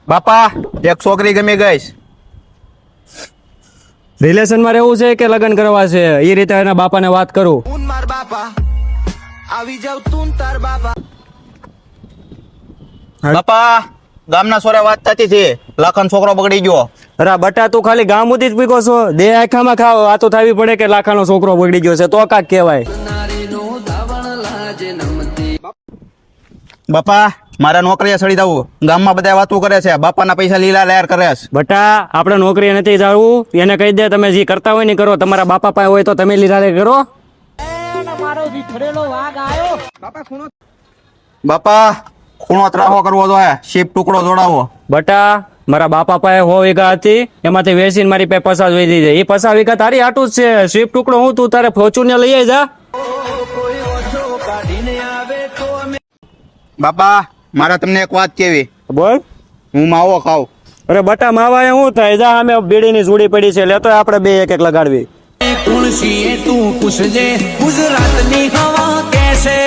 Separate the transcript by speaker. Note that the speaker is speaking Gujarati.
Speaker 1: બાપા એક છોકરી ગમી ગઈ.
Speaker 2: રિલેશનમાં રહેવું છે કે લગ્ન કરવા છે એ રીતે એના બાપાને વાત કરું.
Speaker 1: બાપા ગામના સોરે વાત થતી હતી, લાખન છોકરો બગડી ગયો.
Speaker 2: અરે બટા તું ખાલી ગામ સુધી જ પીકો છો, દે આખામાં ખાવ વાતો થવી પડે કે લાખાનો છોકરો બગડી ગયો છે તો કાક કહેવાય.
Speaker 1: બાપા મારા નોકરીએ સડી જવું, ગામમાં બધા વાતો કરે છે, બાપાના પૈસા લીલા લહેર કરે છે.
Speaker 2: બટા આપણે નોકરી નથી જવું, એને કહી દે તમે જે કરતા હોય ને કરો, તમારા બાપા પાસે હોય તો તમે લીલા લે કરો.
Speaker 1: બાપા ખૂણો ત્રાહો કરવો જોઈએ, શીપ ટુકડો જોડાવો.
Speaker 2: બટા મારા બાપા પાસે 100 વીઘા હતી, એમાંથી વેચીને મારી પાસે 50 વહી દીધી. એ 50 વીઘા તારી આટું જ છે, શીપ ટુકડો હું તું તારે ફોર્ચ્યુનર લઈ આવી જા.
Speaker 1: બાપા મારા તમને એક વાત કેવી,
Speaker 2: બોલ.
Speaker 1: હું માવો ખાવ.
Speaker 2: અરે બટા માવા શું થાય, જા અમે બીડીની જોડી પડી છે, લેતો આપણે બે એક એક લગાડવી.
Speaker 3: તુલસી તું પૂછજે ગુજરાતની હવા કેસે.